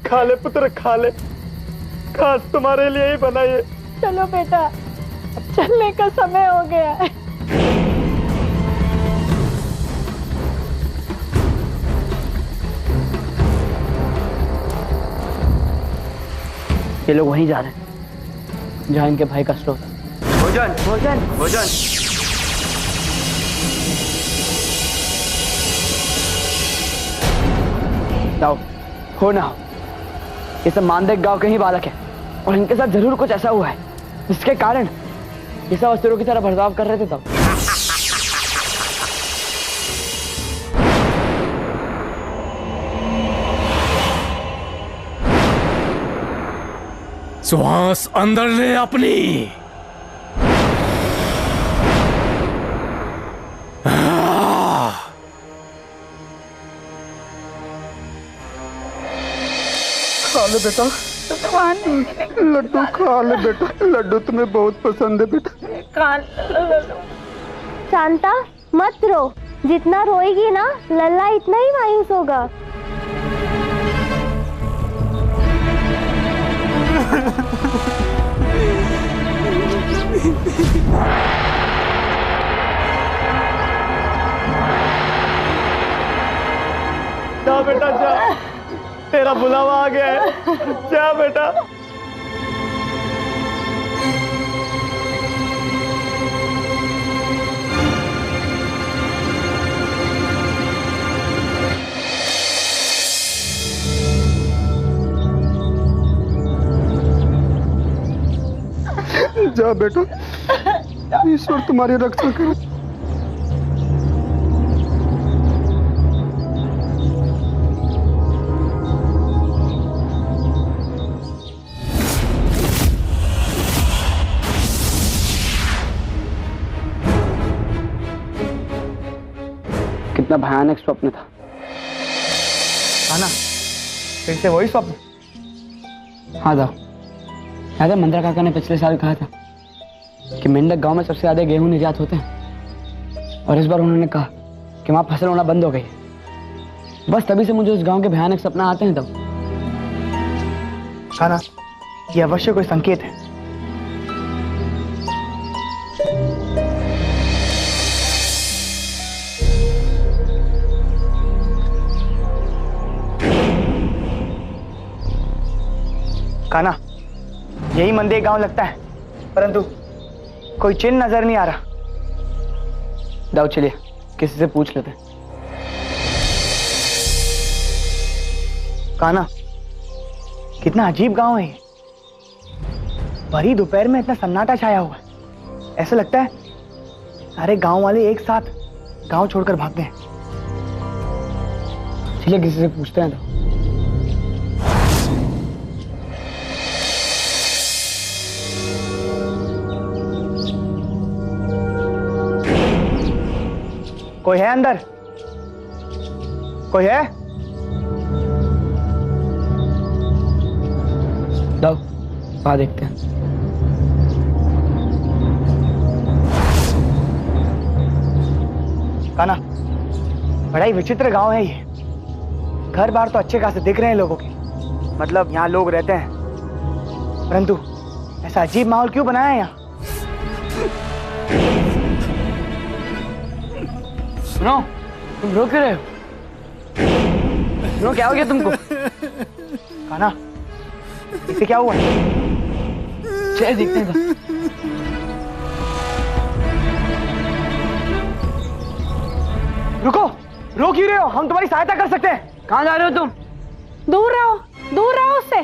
खा ले पुत्र, खा ले, खास तुम्हारे लिए ही बनाइए। चलो बेटा, चलने का समय हो गया है। ये लोग वहीं जा रहे हैं जहाँ इनके भाई का स्रोत है। भोजन भोजन भोजन। जाओ, हो ना हो, ये सब मानदेक गांव के ही बालक है और इनके साथ जरूर कुछ ऐसा हुआ है जिसके कारण ये सब असुरों की तरह बर्ताव कर रहे थे तब। श्वास अंदर ले अपनी। खा ले बेटा, लड्डू खा ले बेटा, लड्डू तुम्हें बहुत पसंद है बेटा। शांता मत रो, जितना रोएगी ना लल्ला इतना ही मायूस होगा। जा बेटा जा, तेरा बुलावा आ गया है, जा बेटा। जा बेटा, ईश्वर तुम्हारी रक्षा करे। कितना भयानक स्वप्न था। आना, फिर से वही स्वप्न? हाँ जाओ, याद है मंत्रा काका ने पिछले साल कहा था कि मेंढक गांव में सबसे ज्यादा गेहूं निर्यात होते हैं और इस बार उन्होंने कहा कि वहां फसल होना बंद हो गई। बस तभी से मुझे उस गांव के भयानक सपना आते हैं तब। खाना, ये अवश्य कोई संकेत है। काना, यही मंदिर गांव लगता है, परंतु कोई चिन्ह नजर नहीं आ रहा। जाओ चलिए, किसी से पूछ लेते हैं। काना, कितना अजीब गांव है ये। भरी दोपहर में इतना सन्नाटा छाया हुआ है, ऐसा लगता है सारे गांव वाले एक साथ गांव छोड़कर भाग गए। चलिए किसी से पूछते हैं। तो कोई है अंदर? कोई है? जाओ वहां देखते हैं। काना, बड़ा ही विचित्र गांव है ये। घर बार तो अच्छे खासे दिख रहे हैं लोगों के, मतलब यहाँ लोग रहते हैं, परंतु ऐसा अजीब माहौल क्यों बनाया है यहाँ? सुनो, तुम रो क्यों रहे हो? सुनो, क्या हो गया तुमको? काना, इसे क्या हुआ? चल देखते हैं। रुको, रो क्यों रहे हो? हम तुम्हारी सहायता कर सकते हैं। कहाँ जा रहे हो तुम? दूर रहो, दूर रहो उससे।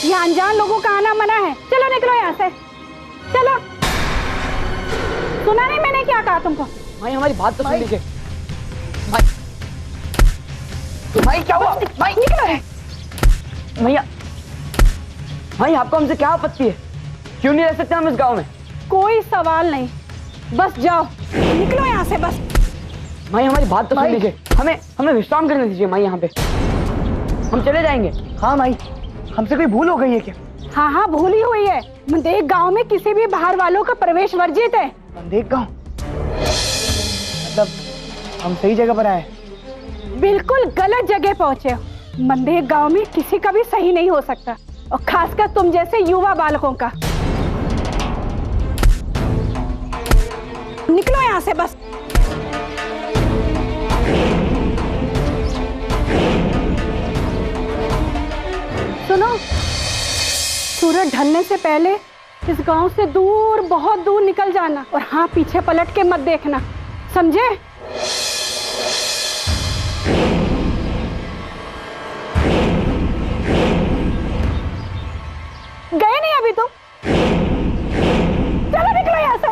ये अनजान लोगों का आना मना है। चलो निकलो यहाँ से, चलो। सुना नहीं मैंने क्या कहा तुमको? भाई हमारी बात तो सुन लीजिए। भाई क्या हुआ? भाई भैया, भाई आपको हमसे क्या आपत्ति है? क्यों नहीं रह सकते हम इस गांव में? कोई सवाल नहीं, बस जाओ, निकलो यहाँ से बस। भाई हमारी बात तो सुन लीजिए, हमें विश्राम करने दीजिए माई। यहाँ पे हम चले जाएंगे। हाँ माई, हमसे कोई भूल हो गई है क्या? हाँ हाँ, भूल ही हुई है। मंदेक गांव में किसी भी बाहर वालों का प्रवेश वर्जित है। मंदेक गांव मतलब हम सही जगह पर आए? बिल्कुल गलत जगह पहुंचे हो। मंदेर गांव में किसी का भी सही नहीं हो सकता, और खासकर तुम जैसे युवा बालकों का। निकलो यहाँ से बस। सुनो, सूरज ढलने से पहले इस गांव से दूर, बहुत दूर निकल जाना, और हाँ, पीछे पलट के मत देखना, समझे? गए नहीं अभी तुम? चलो निकलो यहाँ से।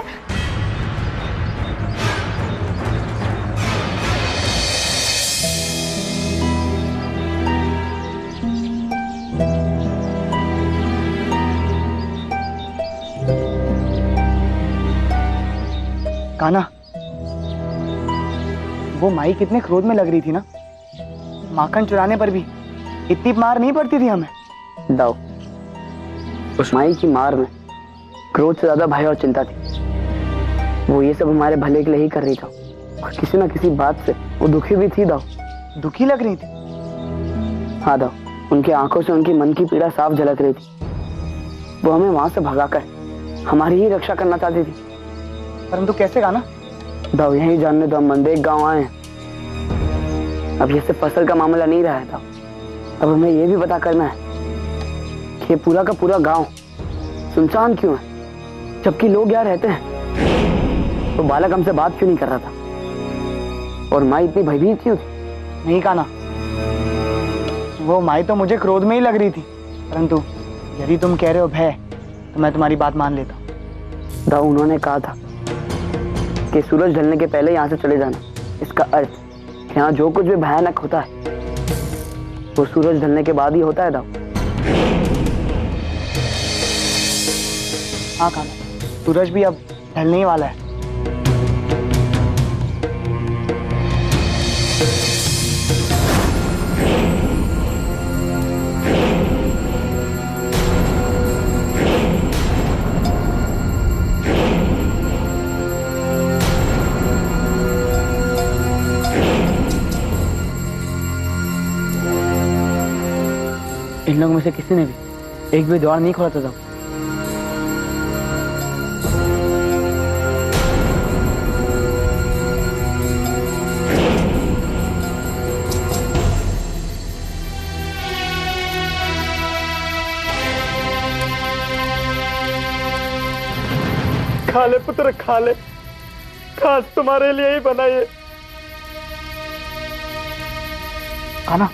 कान्हा, वो माई कितने क्रोध में लग रही थी ना। माखन चुराने पर भी इतनी मार नहीं पड़ती थी हमें। दाऊ, उस माई की मार में क्रोध से ज्यादा भय और चिंता थी। वो ये सब हमारे भले के लिए ही कर रही था, और किसी ना किसी बात से वो दुखी भी थी। दाऊ, दुखी लग रही थी? हाँ दाऊ, उनकी आंखों से उनकी मन की पीड़ा साफ झलक रही थी। वो हमें वहां से भगाकर हमारी ही रक्षा करना चाहती थी। परंतु कैसे कान्हा? दाऊ, यही जानने तो हम मंदेर गांव आए हैं। अब ये सिर्फ फसल का मामला नहीं रहा है दाऊ, अब हमें ये भी पता करना है कि ये पूरा का पूरा गांव सुनसान क्यों है, जबकि लोग यहाँ रहते हैं। तो बालक हमसे बात क्यों नहीं कर रहा था, और माँ इतनी भयभीत क्यों थी? नहीं कान्हा, वो माई तो मुझे क्रोध में ही लग रही थी, परंतु यदि तुम कह रहे हो भय, तो मैं तुम्हारी बात मान लेता हूँ। दाऊ, उन्होंने कहा था कि सूरज ढलने के पहले यहाँ से चले जाना। इसका अर्थ कि यहाँ जो कुछ भी भयानक होता है वो सूरज ढलने के बाद ही होता है। दाऊ, हाँ कान्हा, सूरज भी अब ढलने ही वाला है। इन लोगों में से किसी ने भी एक भी द्वार नहीं खोला था। खा ले पुत्र, खा ले, खास तुम्हारे लिए ही बना ये। कान्हा,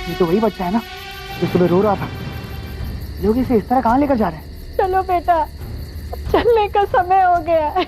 ये तो वही बच्चा है ना जो सुबह रो रहा था। लोग इसे इस तरह कहाँ लेकर जा रहे हैं? चलो बेटा, चलने का समय हो गया है।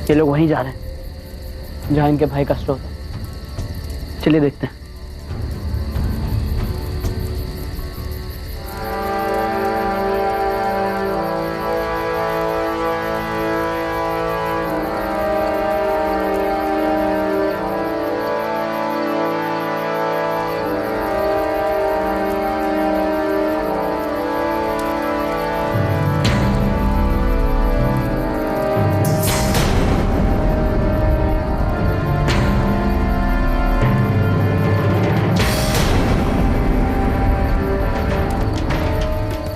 ये लोग वहीं जा रहे हैं जहां इनके भाई का स्रोत है। चलिए देखते हैं।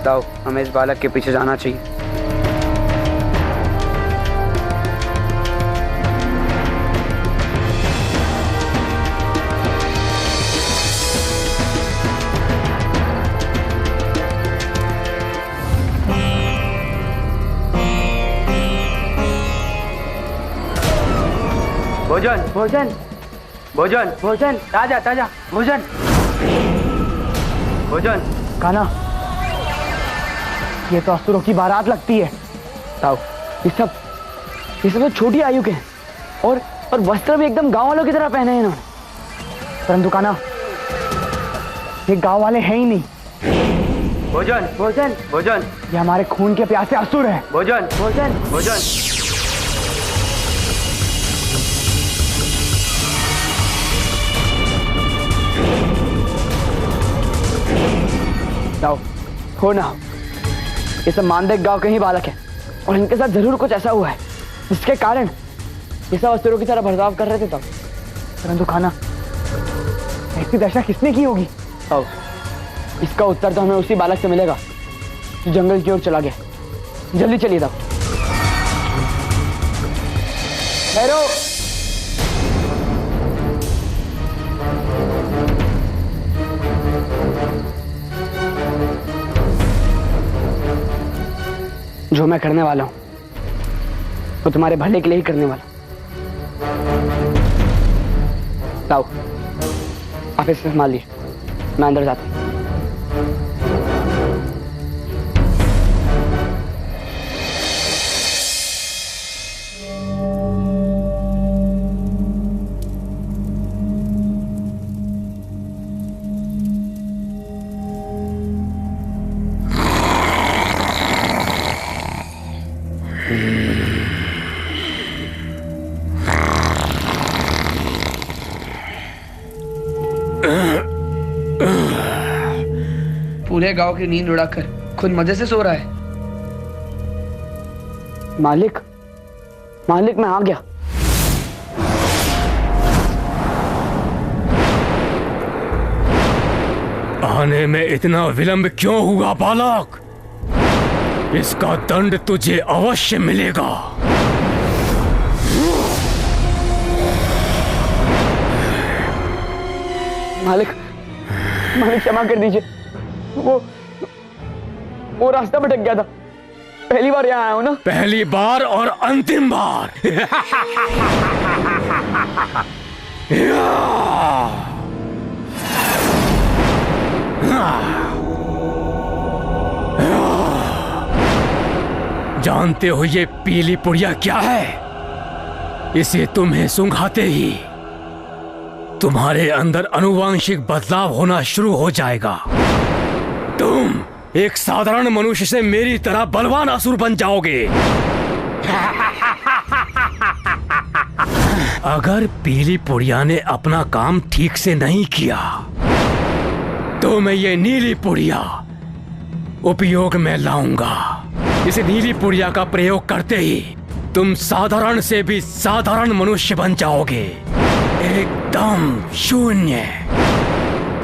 दाऊ, हमें इस बालक के पीछे जाना चाहिए। भोजन भोजन भोजन भोजन, ताजा ताजा भोजन भोजन। कान्हा, ये तो असुरों की बारात लगती है। ताऊ, ये सब तो छोटी आयु के हैं, और वस्त्र भी एकदम गांव वालों की तरह पहने हैं इन्होंने। परंतु कान्हा, ये गांव वाले हैं ही नहीं। भोजन भोजन भोजन ये हमारे खून के प्यासे असुर हैं। भोजन भोजन भोजन। जाओ, हो ना, ये सब मानदेक गांव के ही बालक हैं और इनके साथ जरूर कुछ ऐसा हुआ है जिसके कारण ये सब असुरों की तरह बर्ताव कर रहे थे तब। परंतु खाना, ऐसी दशा किसने की होगी? आओ, इसका उत्तर तो हमें उसी बालक से मिलेगा जो जंगल की ओर चला गया। जल्दी चलिए तब। ठहरो। जो मैं करने वाला हूं वो तुम्हारे भले के लिए ही करने वाला हूं। लाओ, आप इसे संभाल लीजिए, मैं अंदर जाता हूं। पूरे गांव की नींद उड़ाकर खुद मजे से सो रहा है। मालिक, मालिक मैं आ गया। आने में इतना विलंब क्यों हुआ बालक? इसका दंड तुझे अवश्य मिलेगा। मालिक, मालिक क्षमा कर दीजिए। वो रास्ता भटक गया था। पहली बार यहाँ आया हूं ना। पहली बार और अंतिम बार। जानते हो ये पीली पुड़िया क्या है? इसे तुम्हें सूंघाते ही तुम्हारे अंदर अनुवांशिक बदलाव होना शुरू हो जाएगा। तुम एक साधारण मनुष्य से मेरी तरह बलवान असुर बन जाओगे। अगर पीली पुड़िया ने अपना काम ठीक से नहीं किया तो मैं ये नीली पुड़िया उपयोग में लाऊंगा। इस नीली पुड़िया का प्रयोग करते ही तुम साधारण से भी साधारण मनुष्य बन जाओगे। एकदम शून्य,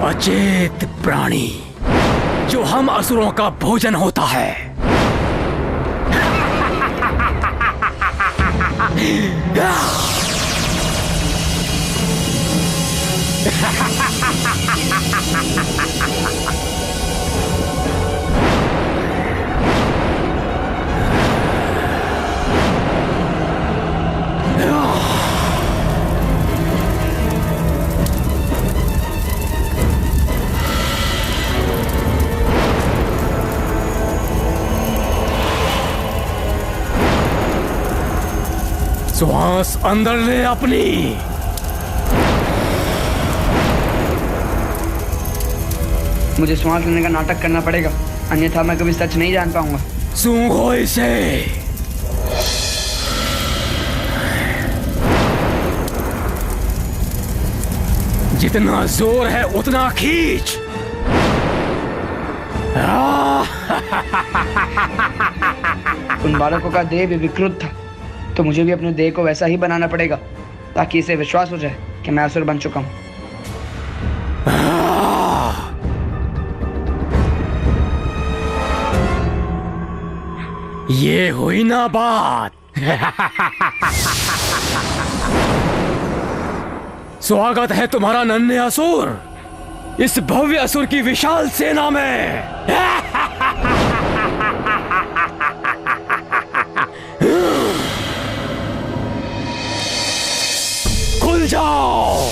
अचेत प्राणी जो हम असुरों का भोजन होता है। श्वास अंदर ले अपनी। मुझे श्वास लेने का नाटक करना पड़ेगा, अन्यथा मैं कभी सच नहीं जान पाऊंगा। सूंघो इसे। जितना जोर है उतना खींच। उन बालकों का देह भी विकृत था, तो मुझे भी अपने देह को वैसा ही बनाना पड़ेगा ताकि इसे विश्वास हो जाए कि मैं असुर बन चुका हूं। ये हुई ना बात। स्वागत है तुम्हारा नन्हे असुर इस भव्य असुर की विशाल सेना में। खुल जाओ।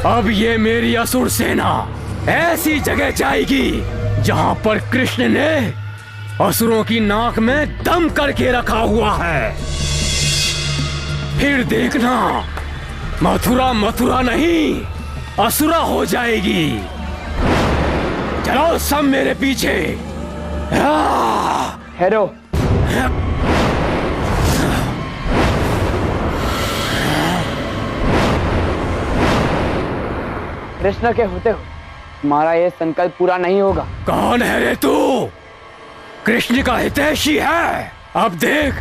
अब ये मेरी असुर सेना ऐसी जगह जाएगी जहां पर कृष्ण ने असुरों की नाक में दम करके रखा हुआ है। फिर देखना, मथुरा मथुरा नहीं असुरा हो जाएगी। चलो सब मेरे पीछे। हेरो, कृष्ण के होते हो तुम्हारा ये संकल्प पूरा नहीं होगा। कौन है रे तू? कृष्ण का हितैषी है। अब देख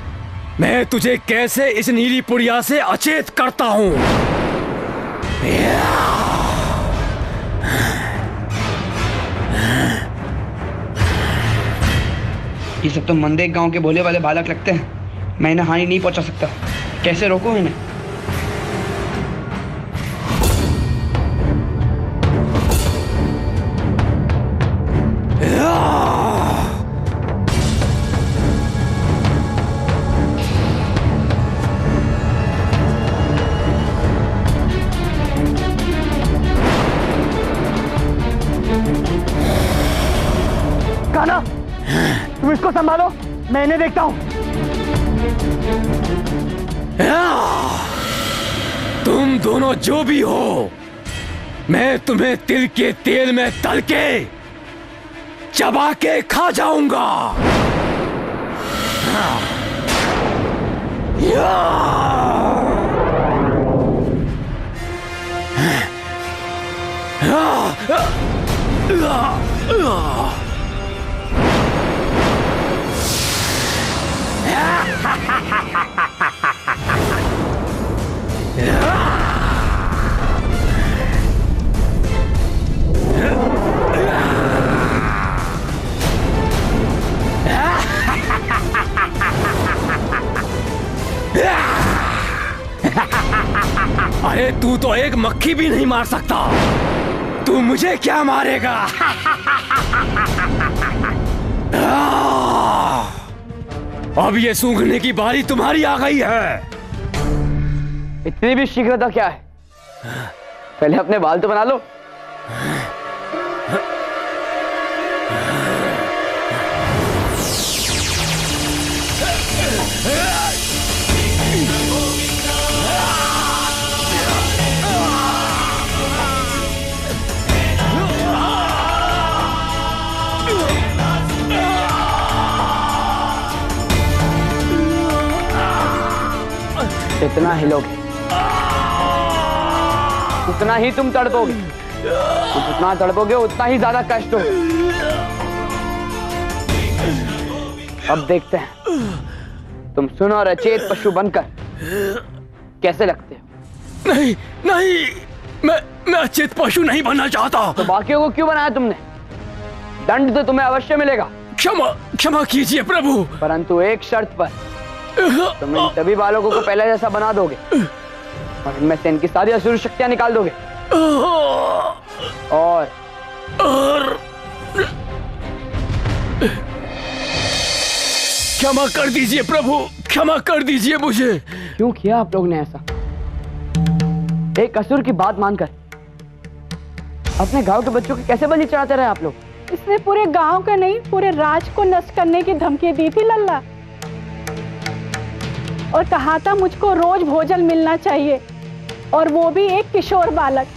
मैं तुझे कैसे इस नीली पुड़िया से अचेत करता हूं। ये सब तो मंदे गांव के भोले वाले बालक लगते हैं। मैं इन्हें हानि नहीं पहुंचा सकता। कैसे रोकूं इन्हें? कान्हा, तुम इसको संभालो, मैं इन्हें देखता हूं। तुम दोनों जो भी हो, मैं तुम्हें तिल के तेल में तल के चबा के खा जाऊंगा। अरे तू तो एक मक्खी भी नहीं मार सकता, तू मुझे क्या मारेगा? अब ये सूंघने की बारी तुम्हारी आ गई है। इतनी भी शीघ्रता क्या है? पहले अपने बाल तो बना लो। जितना हिलोगे उतना ही तुम तड़पोगे, जितना तड़पोगे उतना ही ज्यादा कष्ट हो। अब देखते हैं तुम सुन और अचेत पशु बनकर कैसे लगते हो। नहीं नहीं, मैं अचेत पशु नहीं बनना चाहता। तो बाकियों को क्यों बनाया तुमने? दंड तो तुम्हें अवश्य मिलेगा। क्षमा कीजिए प्रभु, परंतु एक शर्त पर। तुम इन सभी बालकों को पहले जैसा बना दोगे और इनमें से इनकी सारी असुर शक्तियां निकाल दोगे। और क्षमा कर दीजिए प्रभु, क्षमा कर दीजिए मुझे। क्यों किया आप लोग ने ऐसा? एक असुर की बात मानकर अपने गांव के बच्चों के कैसे बलि चढ़ाते रहे आप लोग? इसने पूरे गांव का नहीं, पूरे राज को नष्ट करने की धमकी दी थी लल्ला, और कहा था मुझको रोज भोजन मिलना चाहिए, और वो भी एक किशोर बालक,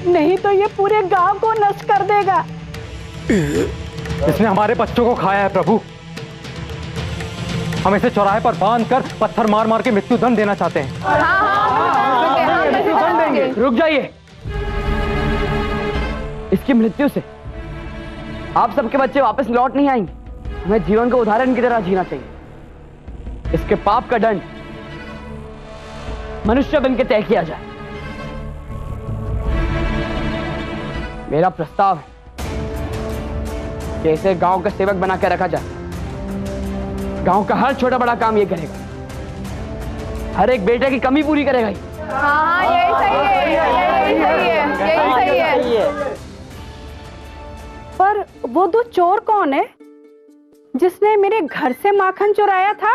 नहीं तो ये पूरे गांव को नष्ट कर देगा। इसने हमारे बच्चों को खाया है प्रभु। हम इसे चौराहे पर बांधकर पत्थर मार मार के मृत्यु दंड देना चाहते हैं। रुक जाइए। इसकी मृत्यु से आप सबके बच्चे वापस लौट नहीं आएंगे। हमें जीवन को उदाहरण की तरह जीना चाहिए। इसके पाप का दंड मनुष्य बन के तय किया जाए। मेरा प्रस्ताव है कि इसे गांव का सेवक बना के रखा जाए। गांव का हर छोटा बड़ा काम ये करेगा, हर एक बेटे की कमी पूरी करेगा। हाँ, यही सही है। पर वो दो चोर कौन है जिसने मेरे घर से माखन चुराया था?